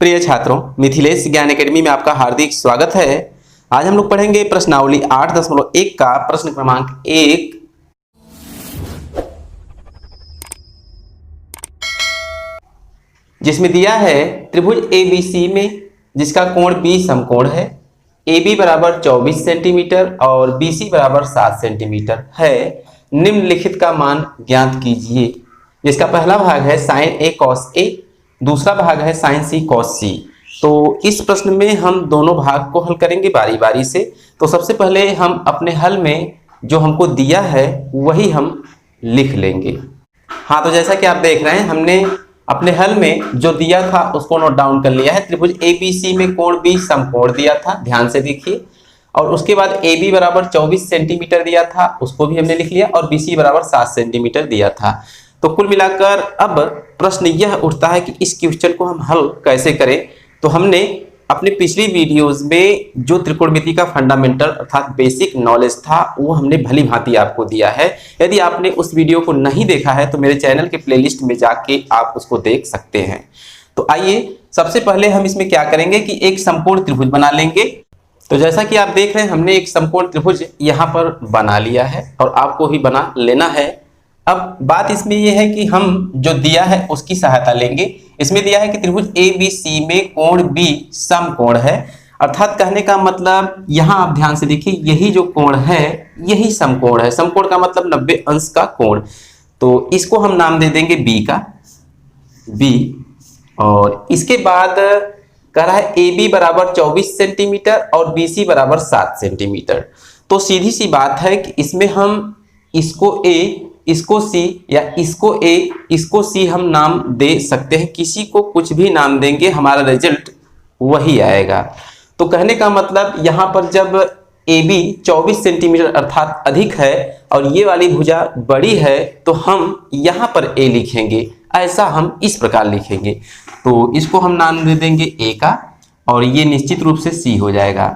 प्रिय छात्रों, मिथिलेश ज्ञान एकेडमी में आपका हार्दिक स्वागत है। आज हम लोग पढ़ेंगे प्रश्नावली 8.1 का प्रश्न क्रमांक 1। जिसमें दिया है त्रिभुज ABC में जिसका कोण B समकोण है, AB बराबर 24 सेंटीमीटर और BC बराबर 7 सेंटीमीटर है। निम्नलिखित का मान ज्ञात कीजिए। जिसका पहला भाग है sin A cos A, दूसरा भाग है sin C cos C। तो इस प्रश्न में हम दोनों भाग को हल करेंगे बारी बारी से। तो सबसे पहले हम अपने हल में जो हमको दिया है वही हम लिख लेंगे। हाँ, तो जैसा कि आप देख रहे हैं, हमने अपने हल में जो दिया था उसको नोट डाउन कर लिया है। त्रिभुज ABC में कोण B समकोण दिया था, ध्यान से देखिए। और उसके बाद AB बराबर 24 सेंटीमीटर दिया था, उसको भी हमने लिख लिया। और BC बराबर 7 सेंटीमीटर दिया था। तो कुल मिलाकर अब प्रश्न यह उठता है कि इस क्वेश्चन को हम हल कैसे करें। तो हमने अपने पिछली वीडियोस में जो त्रिकोणमिति का फंडामेंटल अर्थात बेसिक नॉलेज था वो हमने भली भांति आपको दिया है। यदि आपने उस वीडियो को नहीं देखा है तो मेरे चैनल के प्लेलिस्ट में जाके आप उसको देख सकते हैं। तो आइए सबसे पहले हम इसमें क्या करेंगे कि एक समकोण त्रिभुज बना लेंगे। तो जैसा कि आप देख रहे हैं, हमने एक समकोण त्रिभुज यहाँ पर बना लिया है और आपको भी बना लेना है। अब बात इसमें यह है कि हम जो दिया है उसकी सहायता लेंगे। इसमें दिया है कि त्रिभुज ABC में कोण B समकोण है, अर्थात कहने का मतलब यहाँ आप ध्यान से देखिए, यही जो कोण है यही समकोण है। समकोण का मतलब 90 अंश का कोण। तो इसको हम नाम दे देंगे B का, B। और इसके बाद कह रहा है AB बराबर 24 सेंटीमीटर और BC बराबर 7 सेंटीमीटर। तो सीधी सी बात है कि इसमें हम इसको A, इसको C या इसको A, इसको C हम नाम दे सकते हैं। किसी को कुछ भी नाम देंगे, हमारा रिजल्ट वही आएगा। तो कहने का मतलब यहाँ पर जब AB 24 सेंटीमीटर अर्थात अधिक है और ये वाली भुजा बड़ी है तो हम यहाँ पर A लिखेंगे। ऐसा हम इस प्रकार लिखेंगे। तो इसको हम नाम दे देंगे A का और ये निश्चित रूप से C हो जाएगा।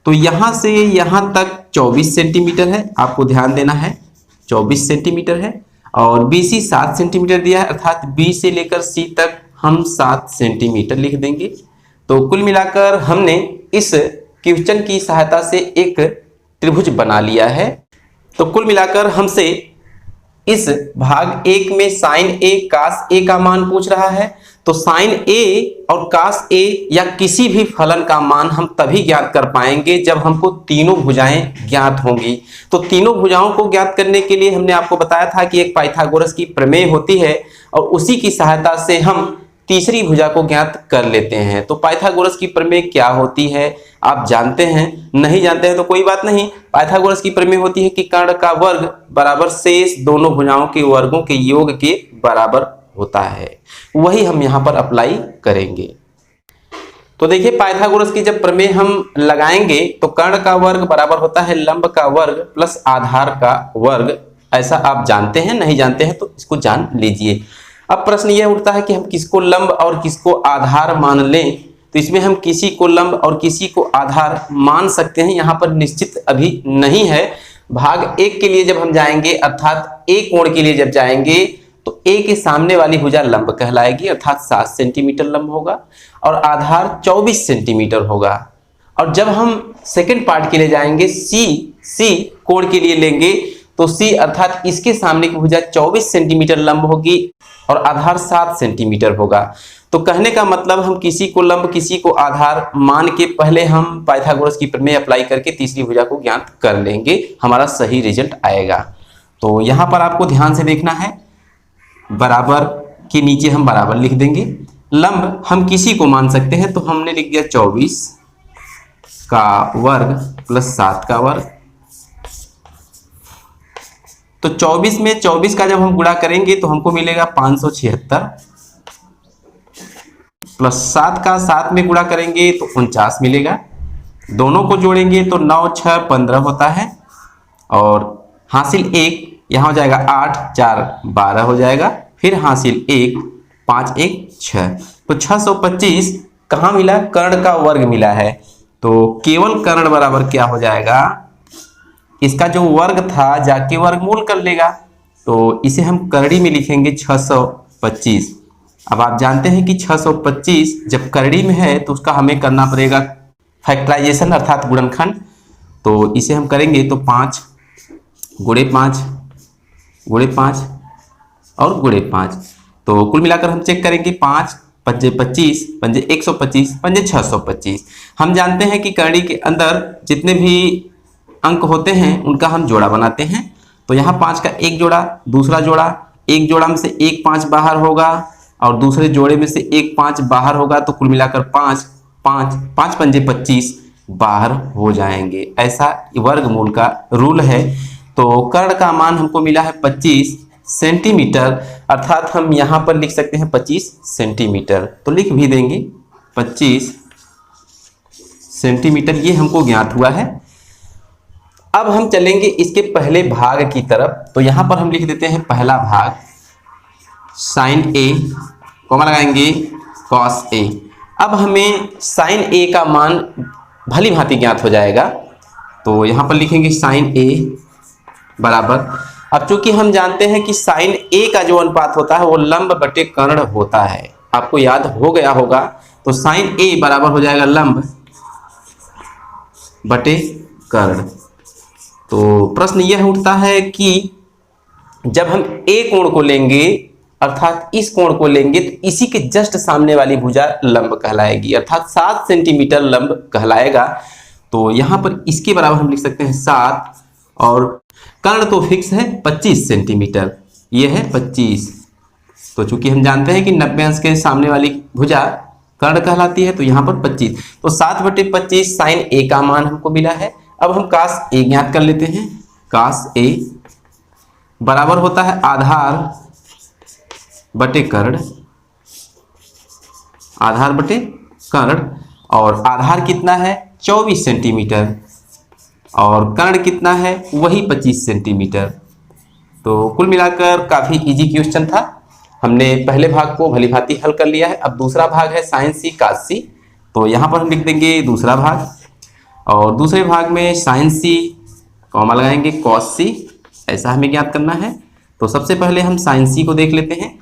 तो यहाँ से यहाँ तक 24 सेंटीमीटर है, आपको ध्यान देना है 24 सेंटीमीटर है। और BC 7 सेंटीमीटर दिया है, अर्थात B से लेकर C तक हम 7 सेंटीमीटर लिख देंगे। तो कुल मिलाकर हमने इस क्वेश्चन की सहायता से एक त्रिभुज बना लिया है। तो कुल मिलाकर हमसे इस भाग 1 में sin A cos A का मान पूछ रहा है। तो sin A और cos A या किसी भी फलन का मान हम तभी ज्ञात कर पाएंगे जब हमको तीनों भुजाएं ज्ञात होंगी। तो तीनों भुजाओं को ज्ञात करने के लिए हमने आपको बताया था कि एक पाइथागोरस की प्रमेय होती है और उसी की सहायता से हम तीसरी भुजा को ज्ञात कर लेते हैं। तो पाइथागोरस की प्रमेय क्या होती है आप जानते हैं? नहीं जानते हैं तो कोई बात नहीं। पाइथागोरस की प्रमेय होती है कि कर्ण का वर्ग बराबर शेष दोनों भुजाओं के वर्गों के योग के बराबर होता है। वही हम यहाँ पर अप्लाई करेंगे। तो देखिए, पाइथागोरस की जब प्रमेय हम लगाएंगे तो कर्ण का वर्ग बराबर होता है लंब का वर्ग प्लस आधार का वर्ग। ऐसा आप जानते हैं? नहीं जानते हैं तो इसको जान लीजिए। अब प्रश्न यह उठता है कि हम किसको लंब और किसको आधार मान लें। तो इसमें हम किसी को लंब और किसी को आधार मान सकते हैं, यहाँ पर निश्चित अभी नहीं है। भाग 1 के लिए जब हम जाएंगे अर्थात A कोण के लिए जब जाएंगे तो A के सामने वाली भुजा लंब कहलाएगी, अर्थात 7 सेंटीमीटर लंब होगा और आधार 24 सेंटीमीटर होगा। और जब हम सेकंड पार्ट के लिए जाएंगे C कोण के लिए लेंगे तो C अर्थात इसके सामने की भुजा 24 सेंटीमीटर लंब होगी और आधार 7 सेंटीमीटर होगा। तो कहने का मतलब हम किसी को लंब किसी को आधार मान के पहले हम पाइथागोरस की प्रमेय अप्लाई करके तीसरी भुजा को ज्ञात कर लेंगे, हमारा सही रिजल्ट आएगा। तो यहाँ पर आपको ध्यान से देखना है, बराबर के नीचे हम बराबर लिख देंगे। लंब हम किसी को मान सकते हैं तो हमने लिख दिया 24 का वर्ग प्लस 7 का वर्ग। तो 24 में 24 का जब हम गुणा करेंगे तो हमको मिलेगा 576 प्लस 7 का 7 में गुणा करेंगे तो 49 मिलेगा। दोनों को जोड़ेंगे तो 9 6 15 होता है और हासिल 1 यहाँ हो जाएगा 8 4 12 हो जाएगा। फिर हासिल 1 5 1 6। तो 625 कहाँ मिला? कर्ण का वर्ग मिला है। तो केवल कर्ण बराबर क्या हो जाएगा? इसका जो वर्ग था जाके वर्गमूल कर लेगा। तो इसे हम करड़ी में लिखेंगे 625 अब आप जानते हैं कि 625 जब करड़ी में है तो उसका हमें करना पड़ेगा फैक्टराइजेशन अर्थात गुणनखंड। तो इसे हम करेंगे तो 5 गुणे 5 गुणे 5 और गुणे 5, तो कुल मिलाकर हम चेक करेंगे 5 पंजे 25 पंजे 125 पंजे 625। हम जानते हैं कि करड़ी के अंदर जितने भी अंक होते हैं उनका हम जोड़ा बनाते हैं। तो यहाँ 5 का एक जोड़ा, दूसरा जोड़ा, एक जोड़ा में से एक 5 बाहर होगा और दूसरे जोड़े में से एक 5 बाहर होगा, तो कुल मिलाकर 5 5 5 पंजे 25 बाहर हो जाएंगे। ऐसा वर्गमूल का रूल है। तो कर्ण का मान हमको मिला है 25 सेंटीमीटर, अर्थात हम यहाँ पर लिख सकते हैं 25 सेंटीमीटर, तो लिख भी देंगे 25 सेंटीमीटर, ये हमको ज्ञात हुआ है। अब हम चलेंगे इसके पहले भाग की तरफ। तो यहाँ पर हम लिख देते हैं पहला भाग साइन ए, कॉमा लगाएंगे कॉस ए। अब हमें साइन ए का मान भली भांति ज्ञात हो जाएगा, तो यहाँ पर लिखेंगे साइन ए बराबर, अब चूंकि हम जानते हैं कि साइन ए का जो अनुपात होता है वो लंब बटे कर्ण होता है, आपको याद हो गया होगा। तो साइन ए बराबर हो जाएगा लंब बटे कर्ण। तो प्रश्न यह उठता है कि जब हम ए कोण को लेंगे अर्थात इस कोण को लेंगे तो इसी के जस्ट सामने वाली भुजा लंब कहलाएगी, अर्थात 7 सेंटीमीटर लंब कहलाएगा। तो यहाँ पर इसके बराबर हम लिख सकते हैं 7, और कर्ण तो फिक्स है 25 सेंटीमीटर, ये है 25। तो चूंकि हम जानते हैं कि 90 अंश के सामने वाली भुजा कर्ण कहलाती है, तो यहाँ पर 25, तो 7/25 साइन ए का मान हमको मिला है। अब हम कास ए ज्ञात कर लेते हैं। कास ए बराबर होता है आधार बटे कर्ण, आधार बटे कर्ण, और आधार कितना है 24 सेंटीमीटर और कर्ण कितना है वही 25 सेंटीमीटर। तो कुल मिलाकर काफ़ी इजी क्वेश्चन था, हमने पहले भाग को भली भांति हल कर लिया है। अब दूसरा भाग है साइन सी कास सी, तो यहाँ पर हम लिख देंगे दूसरा भाग, और दूसरे भाग में साइन सी कॉमा लगाएंगे कॉस सी, ऐसा हमें ज्ञात करना है। तो सबसे पहले हम साइन सी को देख लेते हैं।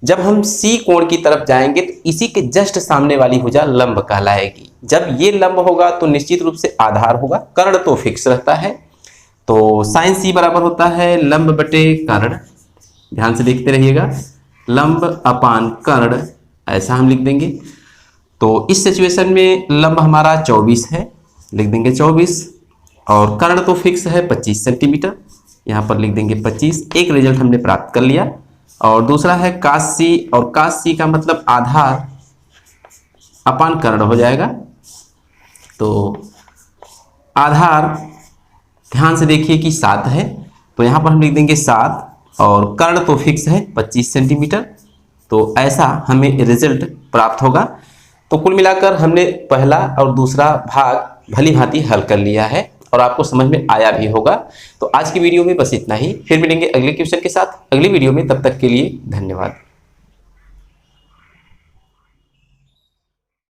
जब हम सी कोण की तरफ जाएंगे तो इसी के जस्ट सामने वाली भुजा लंब कहलाएगी। जब ये लंब होगा तो निश्चित रूप से आधार होगा, कर्ण तो फिक्स रहता है। तो साइन सी बराबर होता है लंब बटे कर्ण, ध्यान से देखते रहिएगा, लंब अपान कर्ण, ऐसा हम लिख देंगे। तो इस सिचुएशन में लंब हमारा 24 है, लिख देंगे 24, और कर्ण तो फिक्स है 25 सेंटीमीटर, यहाँ पर लिख देंगे 25। एक रिजल्ट हमने प्राप्त कर लिया। और दूसरा है कास सी, और कास सी का मतलब आधार अपान कर्ण हो जाएगा। तो आधार ध्यान से देखिए कि 7 है, तो यहाँ पर हम लिख देंगे 7, और कर्ण तो फिक्स है 25 सेंटीमीटर। तो ऐसा हमें रिजल्ट प्राप्त होगा। तो कुल मिलाकर हमने पहला और दूसरा भाग भली भांति हल कर लिया है और आपको समझ में आया भी होगा। तो आज की वीडियो में बस इतना ही, फिर मिलेंगे अगले क्वेश्चन के साथ अगली वीडियो में, तब तक के लिए धन्यवाद।